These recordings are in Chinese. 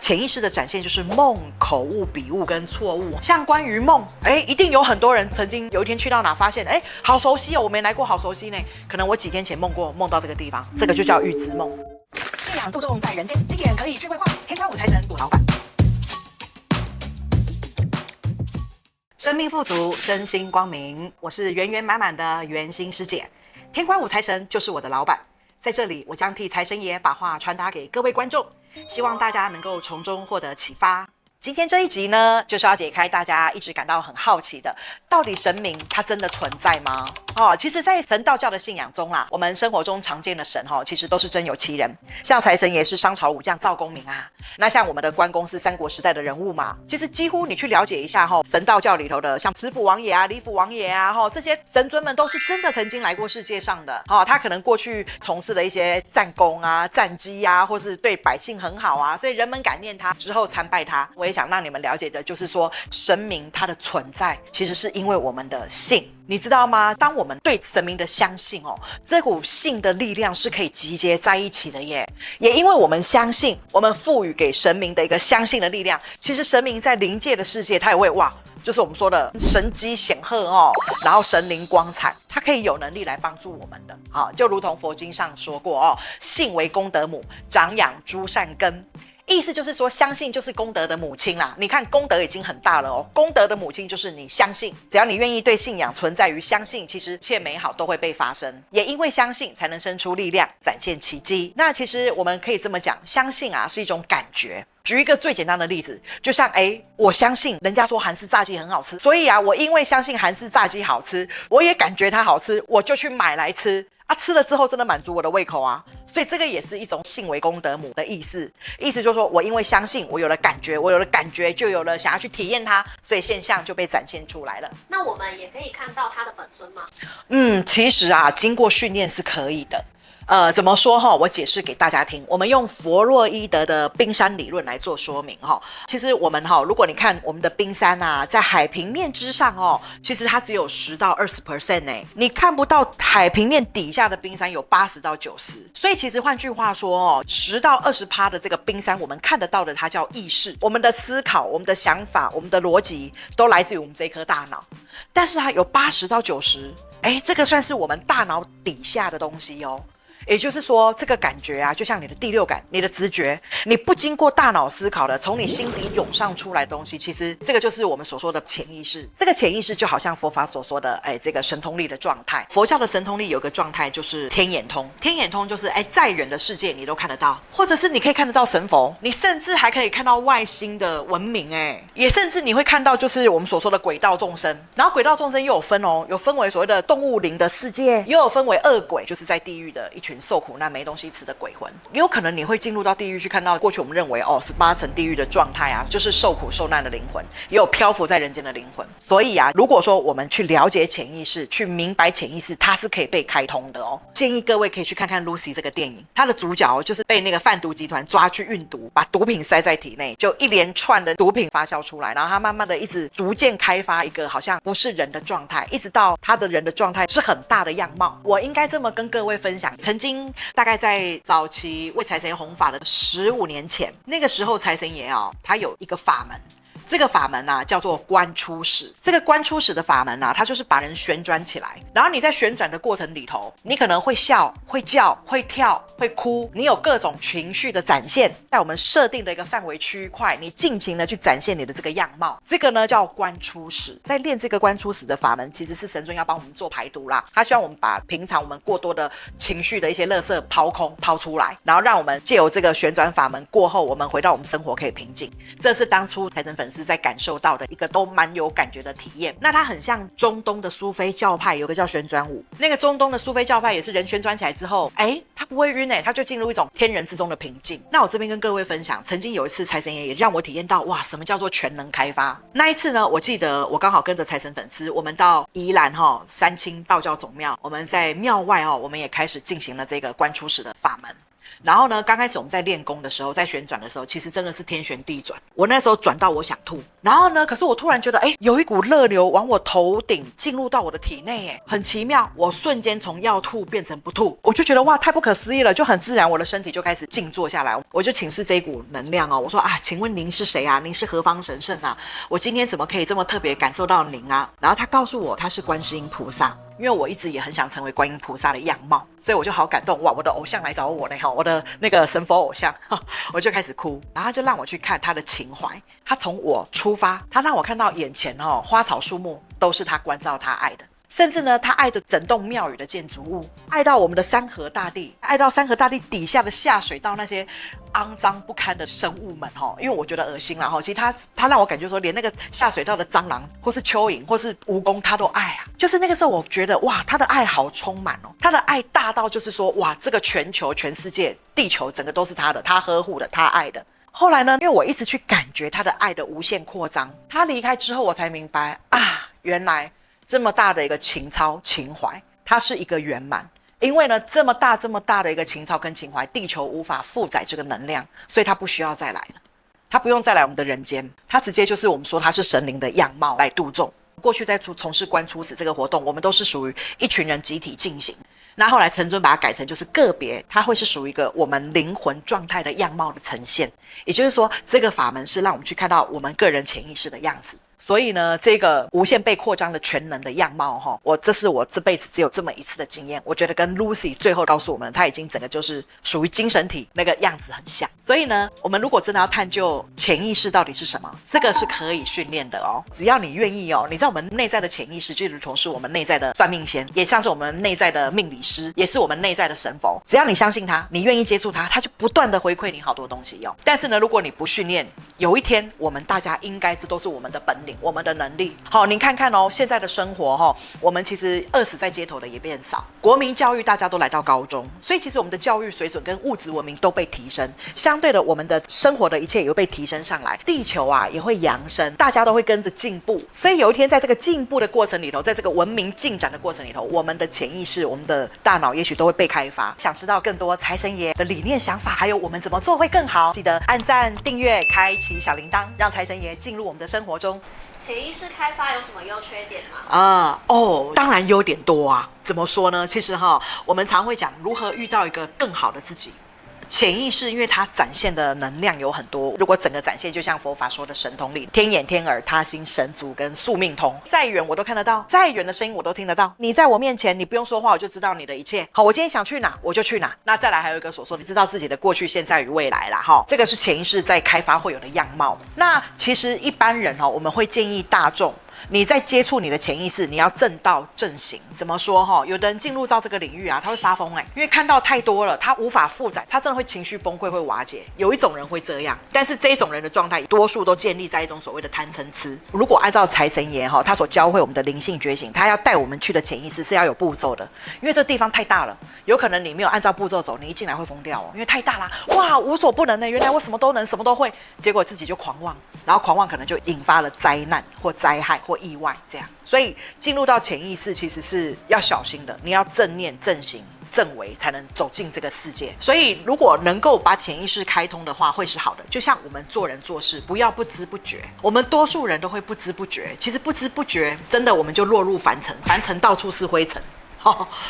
潜意识的展现就是梦、口误、笔误跟错误。像关于梦，一定有很多人曾经有一天去到哪发现，好熟悉哦，我没来过，好熟悉呢。可能我几天前梦到这个地方，这个就叫预知梦。信仰度众在人间，今天可以去规划天官五财神赌老板。生命富足，身心光明。我是圆圆满满的圆心师姐，天官五财神就是我的老板。在这里，我将替财神爷把话传达给各位观众，希望大家能够从中获得启发。今天这一集呢，就是要解开大家一直感到很好奇的，到底神明它真的存在吗？其实在神道教的信仰中啦，我们生活中常见的神其实都是真有其人，像财神爷是商朝武将赵公明啊，那像我们的关公是三国时代的人物嘛。其实几乎你去了解一下神道教里头的像慈父王爷啊、李府王爷啊，这些神尊们都是真的曾经来过世界上的。他可能过去从事了一些战功啊、战绩啊，或是对百姓很好啊，所以人们感念他之后参拜他。我也想让你们了解的就是说，神明它的存在其实是因为我们的信。你知道吗？当我们对神明的相信这股信的力量是可以集结在一起的耶。也因为我们相信，我们赋予给神明的一个相信的力量，其实神明在灵界的世界，它也会就是我们说的神机显赫然后神灵光彩，它可以有能力来帮助我们的。就如同佛经上说过信为功德母，长养诸善根。意思就是说，相信就是功德的母亲啦。你看，功德已经很大了功德的母亲就是你相信。只要你愿意对信仰存在于相信，其实一切美好都会被发生。也因为相信，才能生出力量，展现奇迹。那其实我们可以这么讲，相信是一种感觉。举一个最简单的例子，就像我相信人家说韩式炸鸡很好吃，所以我因为相信韩式炸鸡好吃，我也感觉它好吃，我就去买来吃。吃了之后真的满足我的胃口所以这个也是一种信为功德母的意思。意思就是说，我因为相信，我有了感觉，我有了感觉就有了想要去体验它，所以现象就被展现出来了。那我们也可以看到它的本尊吗？其实经过训练是可以的。怎么说我解释给大家听。我们用弗洛伊德的冰山理论来做说明其实我们如果你看我们的冰山在海平面之上其实它只有10到20% 你看不到海平面底下的冰山有80到90%。所以其实换句话说10到20%的这个冰山，我们看得到的它叫意识。我们的思考、我们的想法、我们的逻辑都来自于我们这颗大脑。但是有80到90%，这个算是我们大脑底下的东西也就是说，这个感觉就像你的第六感、你的直觉，你不经过大脑思考的，从你心底涌上出来的东西，其实这个就是我们所说的潜意识。这个潜意识就好像佛法所说的这个神通力的状态。佛教的神通力有个状态就是天眼通，天眼通就是再远的世界你都看得到，或者是你可以看得到神佛，你甚至还可以看到外星的文明也甚至你会看到就是我们所说的鬼道众生。然后鬼道众生又有分有分为所谓的动物灵的世界，又有分为恶鬼，就是在地狱的一群受苦难没东西吃的鬼魂。也有可能你会进入到地狱去看到过去我们认为18层地狱的状态就是受苦受难的灵魂，也有漂浮在人间的灵魂。所以如果说我们去了解潜意识，去明白潜意识，它是可以被开通的建议各位可以去看看 Lucy 这个电影，它的主角就是被那个贩毒集团抓去运毒，把毒品塞在体内，就一连串的毒品发酵出来，然后他慢慢的一直逐渐开发一个好像不是人的状态，一直到他的人的状态是很大的样貌。我应该这么跟各位分享，曾经大概在早期为财神爷弘法的15年前，那个时候财神爷他有一个法门。这个法门叫做观出使。这个观出使的法门它就是把人旋转起来，然后你在旋转的过程里头，你可能会笑、会叫、会跳、会哭，你有各种情绪的展现，在我们设定的一个范围区块，你尽情的去展现你的这个样貌。这个呢叫观出使。在练这个观出使的法门，其实是神尊要帮我们做排毒啦，他希望我们把平常我们过多的情绪的一些垃圾抛空、抛出来，然后让我们借由这个旋转法门过后，我们回到我们生活可以平静。这是当初财神粉丝在感受到的一个都蛮有感觉的体验。那它很像中东的苏菲教派有个叫旋转舞，那个中东的苏菲教派也是人旋转起来之后它不会晕它就进入一种天人之中的平静。那我这边跟各位分享，曾经有一次财神爷也让我体验到什么叫做全能开发。那一次呢，我记得我刚好跟着财神粉丝，我们到宜兰三清道教总庙，我们在庙外我们也开始进行了这个观出使的法门。然后呢，刚开始我们在练功的时候，在旋转的时候，其实真的是天旋地转。我那时候转到我想吐，然后呢，可是我突然觉得，有一股热流往我头顶进入到我的体内，很奇妙。我瞬间从要吐变成不吐，我就觉得哇，太不可思议了，就很自然，我的身体就开始静坐下来。我就请示这一股能量我说请问您是谁啊？您是何方神圣啊？我今天怎么可以这么特别感受到您啊？然后他告诉我他是观世音菩萨。因为我一直也很想成为观音菩萨的样貌，所以我就好感动哇！我的偶像来找我呢，我的那个神佛偶像，我就开始哭。然后他就让我去看他的情怀，他从我出发，他让我看到眼前花草树木都是他关照他爱的。甚至呢，他爱着整栋庙宇的建筑物，爱到我们的山河大地，爱到山河大地底下的下水道那些肮脏不堪的生物们因为我觉得恶心啦其实他让我感觉说，连那个下水道的蟑螂或是蚯蚓或是蜈蚣他都爱啊。就是那个时候我觉得哇，他的爱好充满他的爱大到就是说哇，这个全球全世界地球整个都是他的，他呵护的，他爱的。后来呢，因为我一直去感觉他的爱的无限扩张，他离开之后我才明白原来这么大的一个情操情怀，它是一个圆满。因为呢，这么大的一个情操跟情怀，地球无法负载这个能量，所以它不需要再来了，它不用再来我们的人间，它直接就是我们说它是神灵的样貌来度众。过去在从事观出死这个活动，我们都是属于一群人集体进行，那后来陈尊把它改成就是个别，它会是属于一个我们灵魂状态的样貌的呈现。也就是说，这个法门是让我们去看到我们个人潜意识的样子。所以呢，这个无限被扩张的全能的样貌这是我这辈子只有这么一次的经验。我觉得跟 Lucy 最后告诉我们，他已经整个就是属于精神体那个样子很像。所以呢，我们如果真的要探究潜意识到底是什么，这个是可以训练的只要你愿意你知道我们内在的潜意识就如同是我们内在的算命仙，也像是我们内在的命理师，也是我们内在的神佛。只要你相信他，你愿意接触他，他就不断的回馈你好多东西但是呢，如果你不训练，有一天我们大家应该这都是我们的本领，我们的能力。好，您看看现在的生活我们其实饿死在街头的也变少，国民教育大家都来到高中，所以其实我们的教育水准跟物质文明都被提升，相对的我们的生活的一切也会被提升上来，地球也会扬升，大家都会跟着进步。所以有一天在这个进步的过程里头，在这个文明进展的过程里头，我们的潜意识，我们的大脑也许都会被开发。想知道更多财神爷的理念想法，还有我们怎么做会更好，记得按赞订阅开启小铃铛，让财神爷进入我们的生活中。潜意识开发有什么优缺点吗？当然优点多啊。怎么说呢？其实我们常会讲如何遇到一个更好的自己。潜意识因为它展现的能量有很多，如果整个展现就像佛法说的神通力，天眼天耳他心神足跟宿命通，再远我都看得到，再远的声音我都听得到，你在我面前你不用说话我就知道你的一切。好，我今天想去哪我就去哪。那再来还有一个所说你知道自己的过去现在与未来啦这个是潜意识在开发会有的样貌。那其实一般人我们会建议大众你在接触你的潜意识，你要正道正行。怎么说有的人进入到这个领域他会发疯因为看到太多了，他无法负载，他真的会情绪崩溃，会瓦解。有一种人会这样，但是这种人的状态多数都建立在一种所谓的贪嗔痴。如果按照财神爷他所教会我们的灵性觉醒，他要带我们去的潜意识是要有步骤的，因为这地方太大了，有可能你没有按照步骤走，你一进来会疯掉因为太大了，哇，无所不能的，原来我什么都能，什么都会，结果自己就狂妄，然后狂妄可能就引发了灾难或灾害或意外这样。所以进入到潜意识其实是要小心的，你要正念正行正为才能走进这个世界。所以如果能够把潜意识开通的话会是好的。就像我们做人做事不要不知不觉，我们多数人都会不知不觉，其实不知不觉真的我们就落入凡尘，凡尘到处是灰尘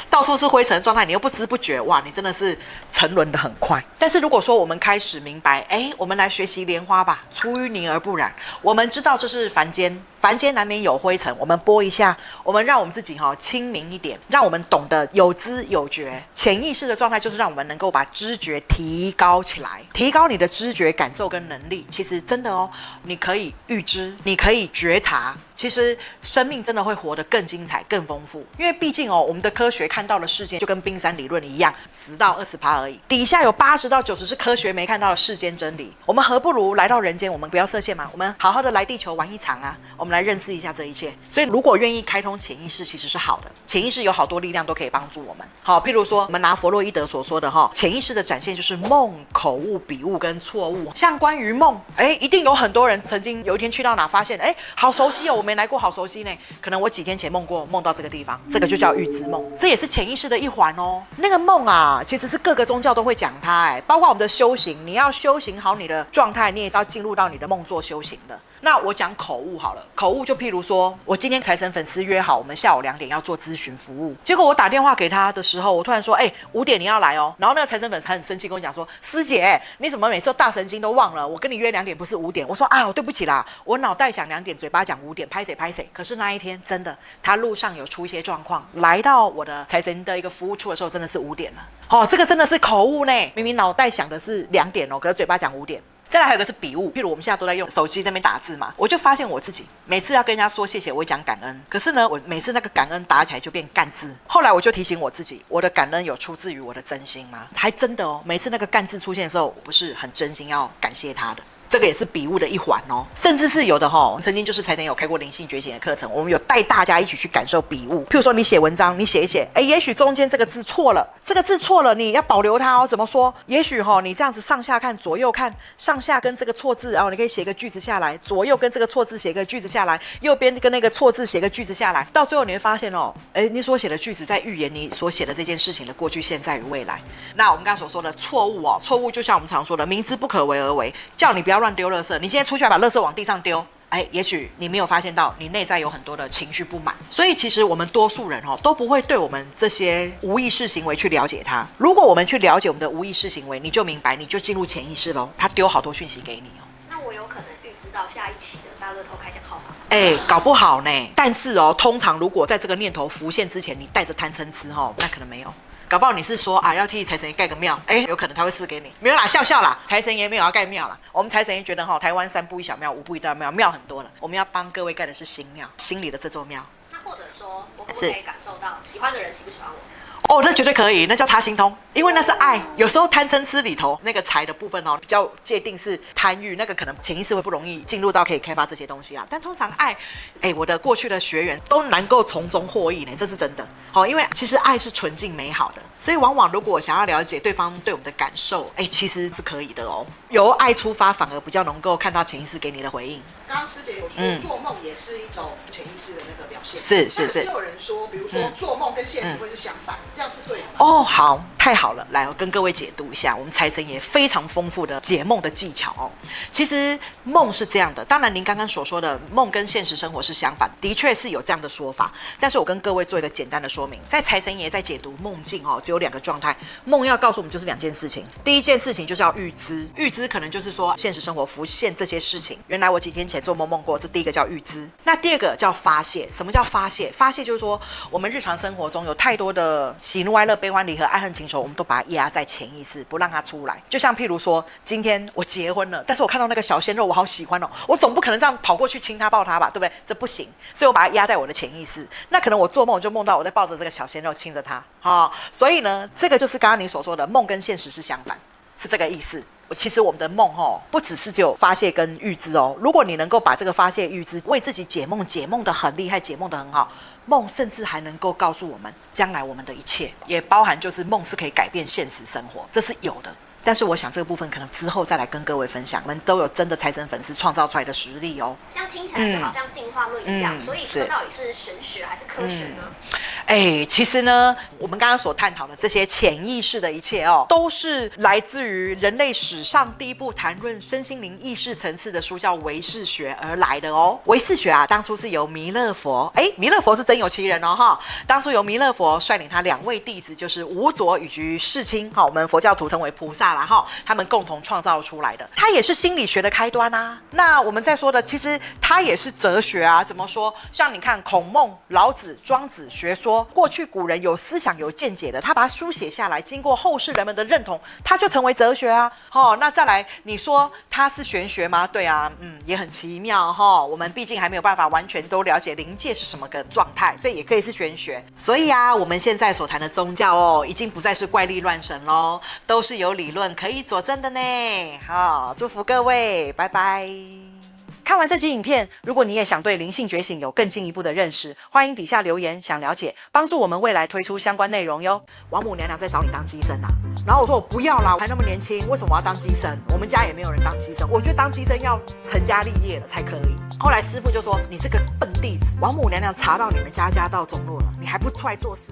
到处是灰尘的状态，你又不知不觉，哇，你真的是沉沦的很快。但是如果说我们开始明白我们来学习莲花吧，出淤泥而不染，我们知道这是凡间，凡间难免有灰尘，我们拨一下，我们让我们自己清明一点，让我们懂得有知有觉。潜意识的状态就是让我们能够把知觉提高起来，提高你的知觉感受跟能力。其实真的你可以预知，你可以觉察，其实生命真的会活得更精彩更丰富。因为毕竟我们的科学看到的世界就跟冰山理论一样，10到20%而已，底下有80到90是科学没看到的世间真理。我们何不如来到人间，我们不要设限嘛，我们好好的来地球玩一场啊，我们们来认识一下这一切。所以如果愿意开通潜意识，其实是好的。潜意识有好多力量都可以帮助我们。好，譬如说我们拿弗洛伊德所说的潜意识的展现就是梦、口误、笔误跟错误。像关于梦，一定有很多人曾经有一天去到哪发现，好熟悉哦，我没来过，好熟悉呢。可能我几天前梦到这个地方，这个就叫预知梦，这也是潜意识的一环哦。那个梦啊，其实是各个宗教都会讲它，包括我们的修行，你要修行好你的状态，你也是要进入到你的梦做修行的。那我讲口误好了，口误就譬如说，我今天财神粉丝约好，我们下午2点要做咨询服务，结果我打电话给他的时候，我突然说，5点你要来哦。然后那个财神粉丝很生气跟我讲说，师姐，你怎么每次都大神经都忘了？我跟你约2点不是5点。我说对不起啦，我脑袋想2点，嘴巴讲5点，拍谁。可是那一天真的，他路上有出一些状况，来到我的财神的一个服务处的时候，真的是5点了。这个真的是口误呢，明明脑袋想的是2点可是嘴巴讲5点。再来还有一个是笔误，譬如我们现在都在用手机这边打字嘛，我就发现我自己每次要跟人家说谢谢，我会讲感恩，可是呢，我每次那个感恩打起来就变干字。后来我就提醒我自己，我的感恩有出自于我的真心吗？还真的每次那个干字出现的时候，我不是很真心要感谢他的。这个也是笔误的一环甚至是有的曾经就是财神有开过灵性觉醒的课程，我们有带大家一起去感受笔误。譬如说你写文章，你写一写，也许中间这个字错了，这个字错了，你要保留它怎么说？也许你这样子上下看，左右看，上下跟这个错字，然后你可以写个句子下来，左右跟这个错字写个句子下来，右边跟那个错字写个句子下来，到最后你会发现你所写的句子在预言你所写的这件事情的过去、现在与未来。那我们刚刚所说的错误错误就像我们常说的，明知不可为而为，叫你不要乱丢垃圾，你现在出去把垃圾往地上丢，也许你没有发现到你内在有很多的情绪不满。所以其实我们多数人都不会对我们这些无意识行为去了解它。如果我们去了解我们的无意识行为，你就明白，你就进入潜意识咯，他丢好多讯息给你那我有可能预知到下一期的大乐透开奖号码搞不好呢。但是通常如果在这个念头浮现之前，你带着贪嗔痴那可能没有。搞不好你是说要替财神爷盖个庙，有可能他会赐给你。没有啦，笑啦，财神爷没有要盖庙啦。我们财神爷觉得台湾3步一小庙，5步一大庙，庙很多了，我们要帮各位盖的是新庙，心里的这座庙。那或者说，我可不可以感受到喜欢的人喜不喜欢我？那绝对可以，那叫他心通，因为那是爱。有时候贪嗔痴里头那个财的部分比较界定是贪欲，那个可能潜意识会不容易进入到可以开发这些东西啦。但通常爱，我的过去的学员都能够从中获益呢，这是真的。因为其实爱是纯净美好的，所以往往如果我想要了解对方对我们的感受，其实是可以的由爱出发，反而比较能够看到潜意识给你的回应。刚刚师姐有说，做梦也是一种潜意识的那个表现。是。也有人说，比如说做梦跟现实会是相反，这样是对的吗？好，太好了，来，我跟各位解读一下，我们财神爷非常丰富的解梦的技巧其实梦是这样的，当然您刚刚所说的梦跟现实生活是相反，的确是有这样的说法。但是我跟各位做一个简单的说明，在财神爷在解读梦境只有2个状态，梦要告诉我们就是2件事情。第一件事情就是要预知，预知可能就是说现实生活浮现这些事情，原来我几天前做梦梦过，这第一个叫预知。那第二个叫发泄。什么叫发泄？发泄就是说我们日常生活中有太多的喜怒哀乐、悲欢离合、爱恨情仇，我们都把它压在潜意识，不让它出来。就像譬如说，今天我结婚了，但是我看到那个小鲜肉，我好喜欢我总不可能这样跑过去亲他抱他吧，对不对？这不行，所以我把它压在我的潜意识。那可能我做梦我就梦到我在抱着这个小鲜肉亲着他所以呢，这个就是刚刚你所说的梦跟现实是相反，是这个意思。其实我们的梦不只是只有发泄跟预知如果你能够把这个发泄预知为自己解梦得很厉害，解梦得很好，梦甚至还能够告诉我们将来我们的一切，也包含就是梦是可以改变现实生活，这是有的。但是我想这个部分可能之后再来跟各位分享，我们都有真的财神粉丝创造出来的实力这样听起来就好像进化论一样，所以这到底是玄学还是科学呢？其实呢，我们刚刚所探讨的这些潜意识的一切都是来自于人类史上第一部谈论身心灵意识层次的书，叫唯识学而来的唯识学当初是由弥勒佛，弥勒佛是真有其人当初由弥勒佛率领他2位弟子，就是无着以及世亲我们佛教徒称为菩萨啦他们共同创造出来的。它也是心理学的开端那我们在说的，其实它也是哲学怎么说？像你看孔孟、老子、庄子学说，过去古人有思想有见解的，他把它书写下来，经过后世人们的认同，它就成为哲学那再来你说它是玄学吗？对也很奇妙我们毕竟还没有办法完全都了解灵界是什么个状态，所以也可以是玄学。所以我们现在所谈的宗教已经不再是怪力乱神咯，都是有理论可以佐证的呢。祝福各位，拜拜。看完这集影片，如果你也想对灵性觉醒有更进一步的认识，欢迎底下留言想了解，帮助我们未来推出相关内容哟。王母娘娘在找你当乩身啊，然后我说我不要啦，我还那么年轻，为什么我要当乩身？我们家也没有人当乩身，我觉得当乩身要成家立业了才可以。后来师父就说你这个笨弟子，王母娘娘查到你们家家道中落了，你还不出来做事？